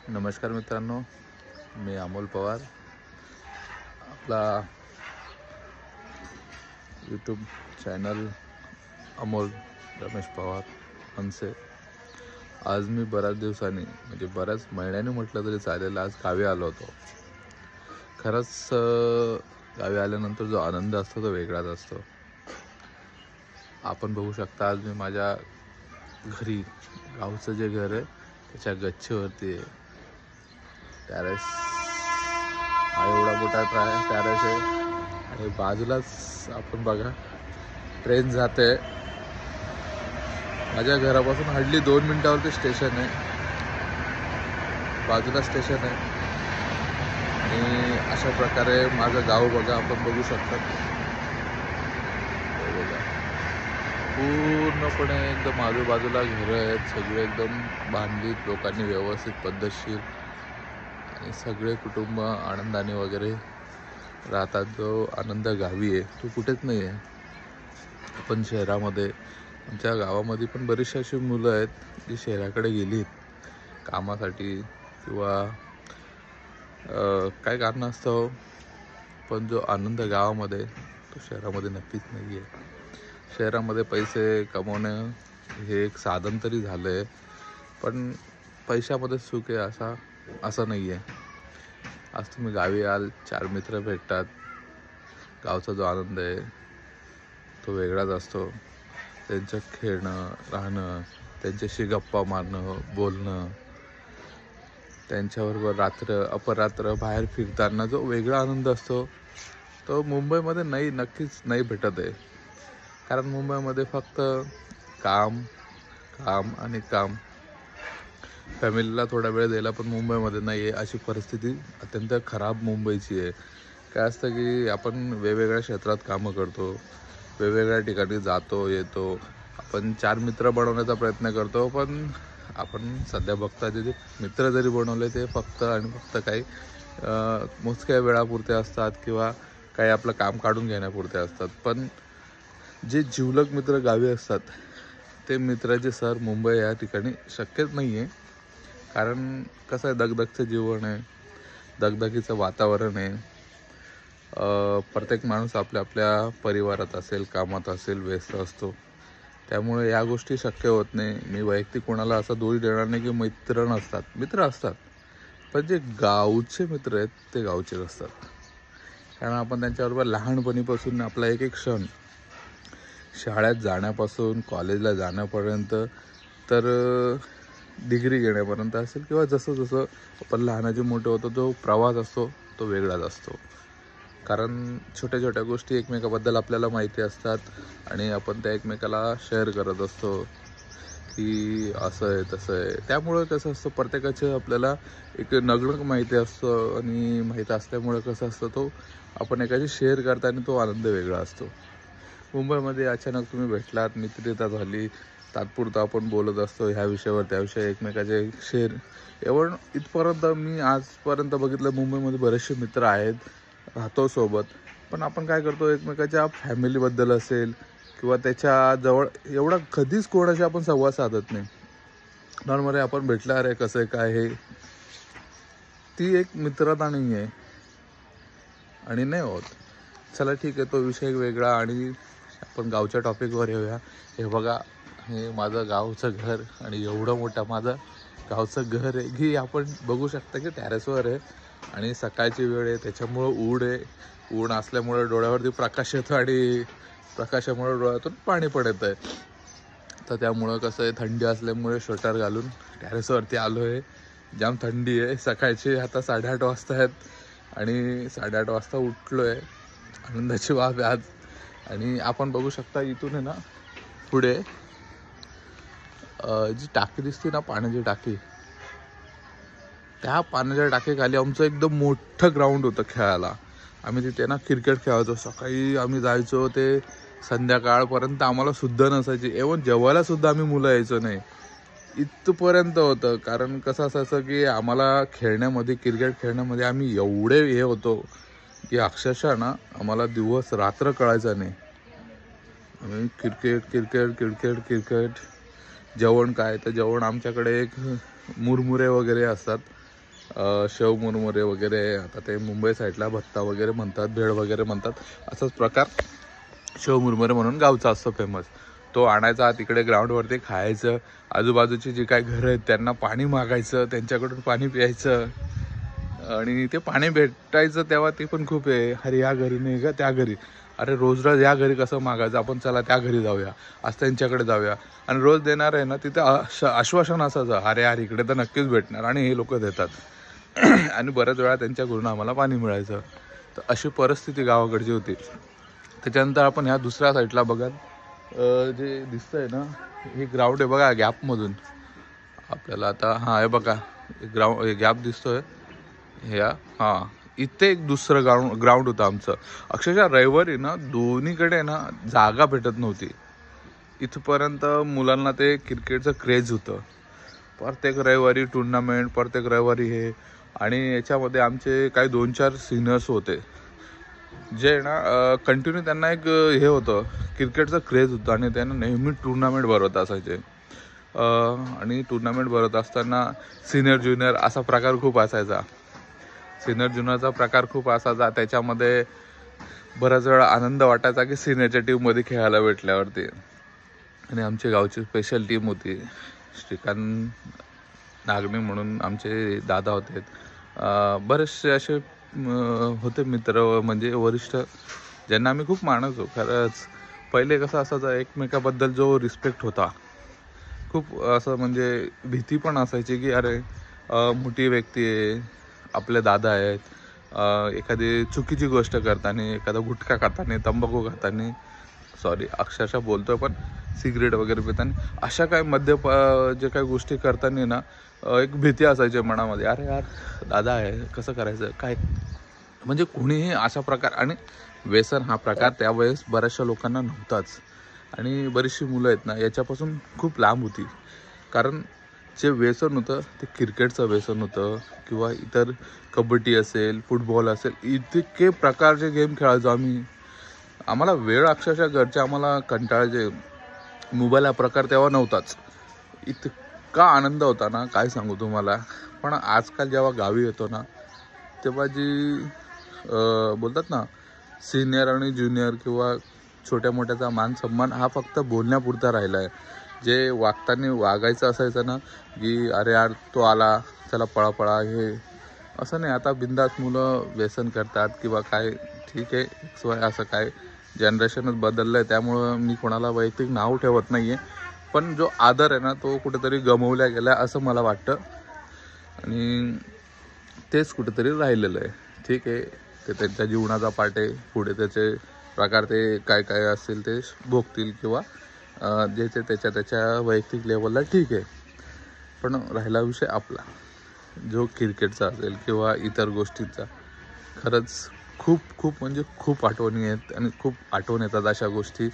नमस्कार मित्रांनो, मी अमोल पवार. आपला यूट्यूब चॅनल अमोल रमेश पवार मनसे. आज मी बऱ्याच दिवसांनी म्हणजे बऱ्याच महिन्यांनी म्हटलं तरी चालेल, आज गावी आलो होतो. खरंच गावी आल्यानंतर जो आनंद असतो तो वेगळाच असतो. आपण बघू शकता, आज मी माझ्या घरी, गावचं जे घर आहे त्याच्या गच्चीवरती आहे. टॅरेस हा एवढा मोठा टॅरेस आहे आणि बाजूलाच आपण बघा ट्रेन जाते. माझ्या घरापासून हार्डली 2 मिनिटावरती स्टेशन आहे, बाजूला स्टेशन आहे. आणि अशा प्रकारे माझं गाव बघा, आपण बघू शकता. बघा पूर्णपणे एकदम आजूबाजूला घरं आहेत, सगळे एकदम बांधलीत लोकांनी व्यवस्थित पद्धतशीर, आणि सगळे कुटुंब आनंदाने वगैरे राहतात. जो आनंद गावी आहे तो कुठेच नाही आहे. आपण शहरामध्ये, आमच्या गावामध्ये पण बरीचशी अशी मुलं आहेत जी शहराकडे गेलीत कामासाठी किंवा काय कारण असतं, पण जो आनंद गावामध्ये तो शहरामध्ये नक्कीच नाही आहे. शहरामध्ये पैसे कमवणं हे एक साधन तरी झालं आहे, पण पैशामध्ये सुख आहे असं नाही आहे. आज तुम्ही गावी याल, 4 मित्र भेटतात, गावचा जो आनंद आहे तो वेगळाच असतो. त्यांचं खेळणं, राहणं, त्यांच्याशी गप्पा मारणं, बोलणं, त्यांच्याबरोबर रात्र अपरात्र बाहेर फिरताना जो वेगळा आनंद असतो तो मुंबईमध्ये नक्कीच नाही भेटत आहे. कारण मुंबईमध्ये फक्त काम काम आणि काम. फॅमिलीला थोडा वेळ द्यायला पण मुंबईमध्ये नाही आहे. अशी परिस्थिती अत्यंत खराब मुंबईची आहे. काय असतं की आपण वेगवेगळ्या क्षेत्रात कामं करतो, वेगवेगळ्या ठिकाणी जातो येतो, आपण 4 मित्र बनवण्याचा प्रयत्न करतो, पण आपण सध्या बघता जे मित्र जरी बनवले ते फक्त आणि फक्त काही मोजक्या वेळापुरते असतात किंवा काही आपलं काम काढून घेण्यापुरते असतात. पण जे जिवलग मित्र गावी असतात ते मित्राचे सर मुंबई या ठिकाणी शक्यच नाही आहे. कारण कसं आहे, दगदगचं जीवन आहे, दगदगीचं वातावरण आहे. प्रत्येक माणूस आपल्या आपल्या परिवारात असेल, कामात असेल, व्यस्त असतो. त्यामुळे या गोष्टी शक्य होत नाही. मी वैयक्तिक कोणाला असा दोष देणार नाही की मित्र असतात, पण जे गावचे मित्र आहेत ते गावचेच असतात. कारण आपण त्यांच्याबरोबर लहानपणीपासून आपला एक एक क्षण, शाळेत जाण्यापासून कॉलेजला जाण्यापर्यंत तर डिग्री घेण्यापर्यंत असेल, किंवा जसं जसं आपण लहानाचे मोठे होतो जो प्रवास असतो तो वेगळाच असतो. कारण छोट्या छोट्या गोष्टी एकमेकाबद्दल आपल्याला माहिती असतात आणि आपण त्या एकमेकाला शेअर करत असतो की असं आहे तसं आहे. त्यामुळं कसं असतं, प्रत्येकाचं आपल्याला एक नगणक माहिती असतं आणि माहिती असल्यामुळं कसं असतं, तो आपण एकाशी शेअर करताना तो आनंद वेगळा असतो. मुंबईमध्ये अचानक तुम्ही भेटलात, मित्रता झाली, तात्पुरतं आपण बोलत असतो ह्या विषयावर त्या विषयावर, एकमेकाचे शेअर इथपर्यंत मी आजपर्यंत बघितलं. मुंबईमध्ये बरेचसे मित्र आहेत, राहतो सोबत, पण आपण काय करतो, एकमेकाच्या फॅमिलीबद्दल असेल किंवा त्याच्या जवळ एवढा कधीच कोणाशी आपण संवाद साधत नाही. नॉर्मली आपण भेटला, अरे कसं आहे काय आहे, ती एक मित्रता नाही आहे आणि नाही होत. चला ठीक आहे, तो विषय वेगळा. आणि आपण गावच्या टॉपिकवर येऊया. हे बघा, हे माझं गावचं घर आणि एवढं मोठं माझं गावचं घर आहे की आपण बघू शकता की टॅरेसवर आहे आणि सकाळची वेळ आहे, त्याच्यामुळं ऊन असल्यामुळं डोळ्यावरती प्रकाश येतो आणि प्रकाशामुळे डोळ्यातून पाणी पडत आहे. तर त्यामुळं कसं आहे, थंडी असल्यामुळे स्वेटर घालून टॅरेसवरती आलो आहे. जाम थंडी आहे. सकाळचे आता 8:30 वाजता आहेत आणि 8:30 वाजता उठलो आहे. आनंदाची बाब आहे आज. आणि आपण बघू शकता इथून आहे ना पुढे जी टाकी दिसते ना, पाण्याची टाकी, त्या पाण्याच्या टाकीखाली आमचं एकदम मोठं ग्राउंड होतं खेळायला. आम्ही तिथे ना क्रिकेट खेळायचो. सकाळी आम्ही जायचो ते संध्याकाळपर्यंत आम्हाला सुद्धा नसायची. एवढं जेवायला सुद्धा आम्ही मुलं यायचो नाही, इथपर्यंत होतं. कारण कसं असायचं की आम्हाला क्रिकेट खेळण्यामध्ये आम्ही एवढे हे होतो की अक्षरशः ना आम्हाला दिवस रात्र कळायचा नाही. आम्ही क्रिकेट. जेवण काय तर जेवण आमच्याकडे एक मुरमुरे वगैरे असतात, शेव मुरमुरे वगैरे, आता ते मुंबई साईडला भत्ता वगैरे म्हणतात, भेळ वगैरे म्हणतात, असाच प्रकार शेव मुरमुरे म्हणून गावचा असतो फेमस. तो आणायचा, तिकडे ग्राउंडवरती खायचं, आजूबाजूची जी काय घरं आहेत त्यांना पाणी मागायचं, त्यांच्याकडून पाणी प्यायचं. आणि ते पाणी भेटायचं तेव्हा ते पण खूप आहे, अरे या घरी नाही का त्या घरी, अरे रोज रोज या घरी कसं मागायचं, आपण चला त्या घरी जाऊया, आज त्यांच्याकडे जाऊया. आणि रोज देणार आहे ना तिथे आश्वासन असायचं, अरे यार इकडे तर नक्कीच भेटणार, आणि हे लोक देतात. आणि बऱ्याच वेळा त्यांच्याकडून आम्हाला पाणी मिळायचं. तर अशी परिस्थिती गावाकडची होती. त्याच्यानंतर आपण ह्या दुसऱ्या साईडला बघा, जे दिसतंय ना हे ग्राउंड आहे बघा, गॅपमधून आपल्याला आता हां हे बघा गॅप दिसतोय ह्या, हां इथे एक दुसरं ग्राउंड होतं आमचं. अक्षरशः रविवारी ना दोन्हीकडे ना जागा भेटत नव्हती. इथपर्यंत मुलांना ते क्रिकेटचं क्रेज होतं. प्रत्येक रविवारी टुर्नामेंट, प्रत्येक रविवारी हे. आणि याच्यामध्ये आमचे काही 2-4 सिनियर्स होते जे ना कंटिन्यू त्यांना एक हे होतं, क्रिकेटचं क्रेज होतं, आणि त्यांना नेहमी टुर्नामेंट भरवत असायचे. आणि टुर्नामेंट भरवत असताना सिनियर ज्युनियर असा प्रकार खूप असायचा. सिनियर ज्युनियरचा प्रकार खूप असायचा. त्याच्यामध्ये बराच वेळा आनंद वाटायचा की सिनियरच्या टीममध्ये खेळायला भेटल्यावरती. आणि आमची गावची स्पेशल टीम होती, श्रीकांत नागणे म्हणून आमचे दादा होते. बरेचसे असे होते मित्र, म्हणजे वरिष्ठ, ज्यांना आम्ही खूप मानतो. खरंच पहिले कसं असायचं, एकमेकाबद्दल जो रिस्पेक्ट होता खूप, असं म्हणजे भीती पण असायची की अरे मोठी व्यक्ती आहे, आपले दादा आहेत, एखादी चुकीची गोष्ट करताना, एखादा गुटखा खाताना, तंबाखू खाताना, सॉरी अक्षरशः बोलतोय, पण सिगरेट वगैरे पिताना, अशा काय जे काही गोष्टी करताना ना एक भीती असायची मनामध्ये, अरे यार दादा आहे, कसं करायचं काय, म्हणजे कुणीही अशा प्रकार. आणि व्यसन हा प्रकार त्यावेळेस बऱ्याचशा लोकांना नव्हताच. आणि बरीचशी मुलं आहेत ना याच्यापासून खूप लांब होती. कारण जे व्यसन होतं ते क्रिकेटचं व्यसन होतं, किंवा इतर कबड्डी असेल, फुटबॉल असेल, इतके प्रकारचे गेम खेळायचो आम्ही. आम्हाला वेळ अक्षरशः घरचे आम्हाला कंटाळायचे. मोबाईल हा प्रकार तेव्हा नव्हताच. इतका आनंद होता ना काय सांगू तुम्हाला. पण आजकाल जेव्हा गावी येतो ना तेव्हा जी बोलतात ना सिनियर आणि ज्युनियर किंवा छोट्या मोठ्याचा मान सन्मान हा फक्त बोलण्यापुरता राहिला आहे. जे वागताना वागायचं असायचं ना की अरे यार तो आला चला पळा पळा, हे असं नाही. आता बिंदास मुलं व्यसन करतात किंवा काय, ठीक आहे शिवाय असं काय जनरेशनच बदललं आहे, त्यामुळं मी कोणाला वैयक्तिक नाव ठेवत नाही आहे. पण जो आदर आहे ना तो कुठेतरी गमावला गेला असं मला वाटतं. आणि तेच कुठेतरी राहिलेलं आहे. ठीक आहे, ते त्यांच्या जीवनाचा पाठ आहे, पुढे त्याचे प्रकार ते काय काय असतील ते भोगतील, किंवा ज्याचे त्याच्या वैयक्तिक लेवलला ठीक आहे. पण राहिला विषय आपला जो क्रिकेटचा असेल किंवा इतर गोष्टींचा, खरंच खूप खूप म्हणजे खूप आठवणी आहेत आणि खूप आठवण येतात अशा गोष्टी.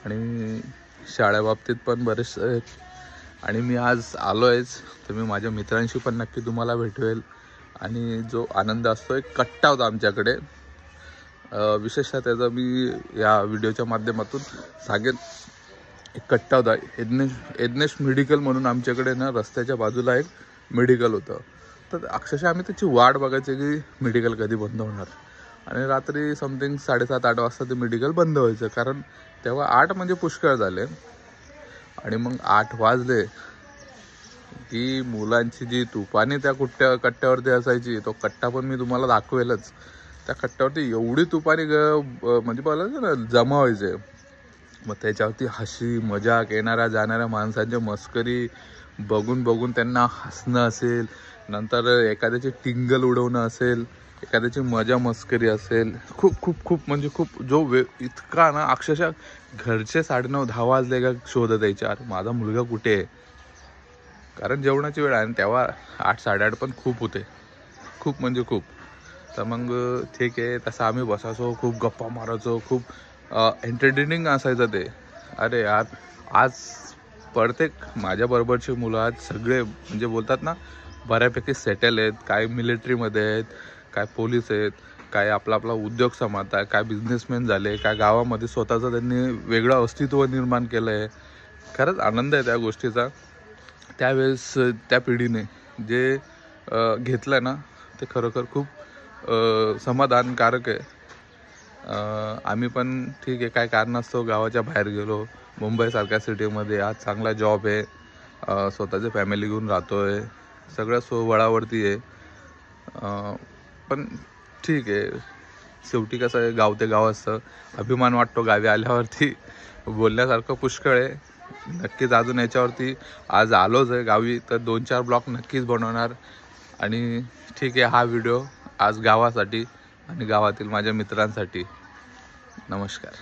आणि शाळेबाबतीत पण बरेचसे आहेत. आणि मी आज आलो आहेच तर मी माझ्या मित्रांशी पण नक्की तुम्हाला भेटवेल. आणि जो आनंद असतो एक कट्टा होता आमच्याकडे, विशेषतः त्याचा मी या व्हिडिओच्या माध्यमातून सांगेन. एक कट्टा होता, एडनेश मेडिकल म्हणून आमच्याकडे ना रस्त्याच्या बाजूला एक मेडिकल होतं. तर अक्षरशः आम्ही त्याची वाट बघायची की मेडिकल कधी बंद होणार. आणि रात्री समथिंग 7:30-8 वाजता ते मेडिकल बंद व्हायचं, कारण तेव्हा 8 म्हणजे पुष्कळ झाले. आणि मग 8 वाजले की मुलांची जी तुफानी त्या कट्ट्यावरती असायची, तो कट्टा पण मी तुम्हाला दाखवेलच. त्या कट्ट्यावरती एवढी तुफानी म्हणजे बोलायचं ना जमा व्हायचे. मग त्याच्यावरती हसी मजाक, येणाऱ्या जाणाऱ्या माणसांची मस्करी बघून बघून त्यांना हसणं असेल, नंतर एखाद्याची टिंगल उडवणं असेल, एखाद्याची मजा मस्करी असेल, खूप खूप खूप म्हणजे खूप जो इतका ना अक्षरशः घरचे 9:30-10 वाजले का शोधत यायचे, अरे माझा मुलगा कुठे आहे. कारण जेवणाची वेळ आहे आणि तेव्हा 8-8:30 पण खूप होते, खूप म्हणजे खूप. तर मग ठीक आहे, तसं आम्ही बसायचो, खूप गप्पा मारायचो, खूप एंटरटेनिंग असायचं ते. अरे यार आज प्रत्येक माझ्याबरोबरचे मुलं आज सगळे म्हणजे बोलतात ना बऱ्यापैकी सेटल आहेत. काय मिलिटरीमध्ये आहेत, काय पोलीस आहेत, काय आपला उद्योग सांभाळत आहे, काय बिझनेसमॅन झाले, काय गावामध्ये स्वतःचं त्यांनी वेगळं अस्तित्व निर्माण केलं आहे. खरंच आनंद आहे त्या गोष्टीचा. त्यावेळेस त्या पिढीने जे घेतलं ना ते खरोखर खूप समाधानकारक आहे. आम्ही पण ठीक आहे काय कारणास्तव गावाच्या बाहेर गेलो, मुंबईसारख्या सिटीमध्ये आज चांगला जॉब आहे, स्वतःची फॅमिली घेऊन राहतो आहे, सगळं वळावरती आहे. पण ठीक आहे, शेवटी कसं आहे गाव ते गाव असतं. अभिमान वाटतो गावी आल्यावरती, बोलण्यासारखं पुष्कळ आहे. नक्कीच अजून याच्यावरती आज आलोच आहे गावी तर 2-4 ब्लॉग नक्कीच बनवणार. आणि ठीक आहे, हा व्हिडिओ आज गावासाठी आणि गावातील माझ्या मित्रांसाठी. नमस्कार.